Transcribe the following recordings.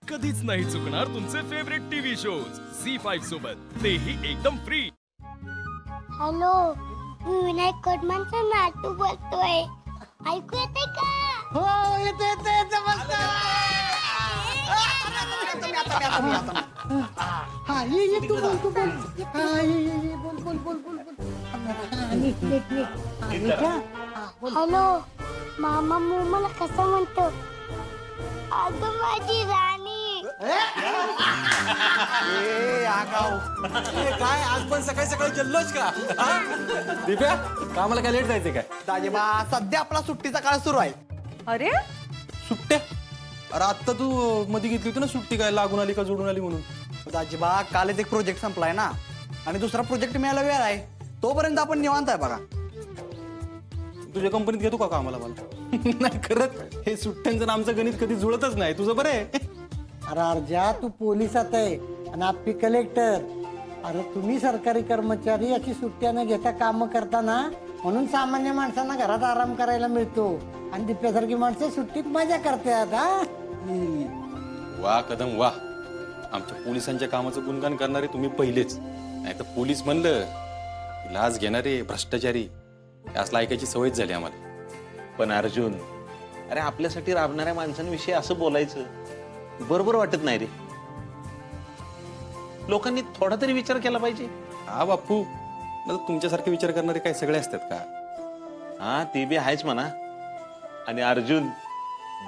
कधीच नाही चुकणार तुमचे फेवरेट टीव्ही शोज झी5 सोबत, तेही एकदम फ्री. हॅलो, मी विनायक कोटमांचा नातू बोलतोय. ऐकू येते का? हो येते येते येते मस्त. हा ये तू बोल तू बोल. हा ये बोल बोल बोल बोल बोल. नीट नीट नीट. हा, नीट हा. हा, बोल. हॅलो, मामा मला कसं म्हणतो? अगं माझी राणी. काय आज पण सकाळी सकाळी जल्लोष का? दिप्या कामाला काय लेट जायचे काय? दाजेबा सध्या आपला सुट्टीचा काळ सुरू आहे. अरे सुट्ट्या? अरे आत्ता तू मध्ये घेतली होती ना सुट्टी, काय लागून आली का जोडून आली म्हणून? दाजेबा कालच एक प्रोजेक्ट संपलाय ना, आणि दुसरा प्रोजेक्ट मिळायला वेळ आहे. तोपर्यंत आपण निवांत आहे बघा. तुझ्या कंपनीत घेतो का कामाला मला? नाही करत, हे सुट्ट्यांचं आणि आमचं गणित कधी जुळतच नाही. तुझं बरं आहे. अरे अर्जा तू पोलिसात आहे आणि आपली कलेक्टर. अरे तुम्ही सरकारी कर्मचारी अशी सुट्ट्या न घेता काम करताना, म्हणून सामान्य माणसांना घरात आराम करायला मिळतो आणि दिप्यासारखी माणसं सुट्टीत मजा करतात. हा वा कदम वा. आमच्या पोलिसांच्या कामाचं गुणगान करणारे तुम्ही पहिलेच. नाही तर पोलीस म्हणलं की लाच घेणारे भ्रष्टाचारी, असलं ऐकायची सवयच झाली आम्हाला. पण अर्जुन, अरे आपल्यासाठी राबणाऱ्या माणसांविषयी असं बोलायचं बरोबर वाटत नाही रे. लोकांनी थोडा तरी विचार केला पाहिजे. हा बापू, मला तुमच्यासारखे विचार करणारे काय सगळे असतात का? हा ते बी आहेच म्हणा. आणि अर्जुन,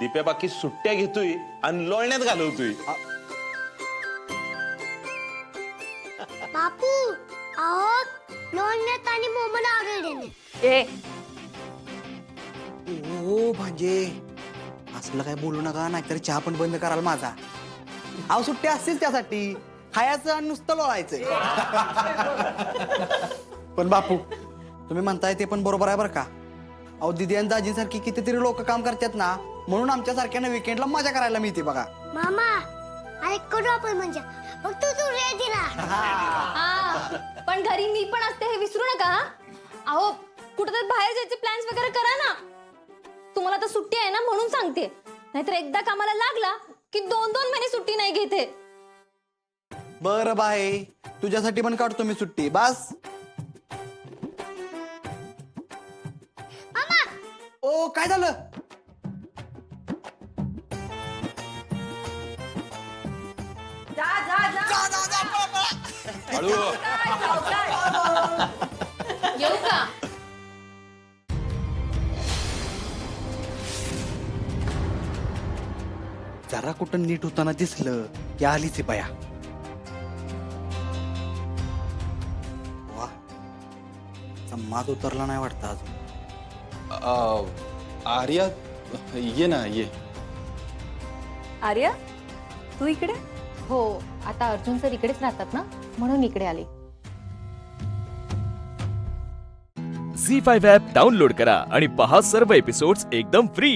दिप्या बाकी सुट्ट्या घेतोय आणि लोळण्यात घालवतोय. बापू, अहो लोणण्यात आणि मोमोला ऑर्डर देणे. ए ओ भांजे, असलं काय बोलू नका, नाहीतर चहा पण बंद कराल माझा. अहो सुट्टी असतेच त्यासाठी, खायचं आणि नुसतं लोळायचंय. पण बापू, तुम्ही म्हणताय ते पण बरोबर आहे बरं का. अहो दिदी आणि दाजींसारखी कितीतरी लोक काम करतात ना, म्हणून आमच्या सारख्यानं विकेंडला मजा करायला मिळते बघा. मामा, अरे करू आपण म्हणजे फक्त तू रेडी राहा. पण घरी मी पण असते हे विसरू नका. अहो कुठेतरी बाहेर जायचे प्लॅन्स वगैरे करा ना. तुम्हाला तर सुट्टी आहे ना म्हणून सांगते, नाहीतर एकदा कामाला लागला की 2-2 महिने सुट्टी नाही घेते. बरं बाय, तुझ्यासाठी पण काढतो मी सुट्टी. बस ओ काय झालं? जा जा जा. हळू. येऊ का? जरा कुठं नीट होताना दिसलं की आलीच बाया. वा, मात उतरला नाही वाटतं अजून. आर्या ये ना ये. आर्या तू इकडे? हो, आता अर्जुन सर इकडेच राहतात ना, म्हणून इकडे आले. झी5 ॲप डाउनलोड करा आणि पहा सर्व एपिसोड्स एकदम फ्री.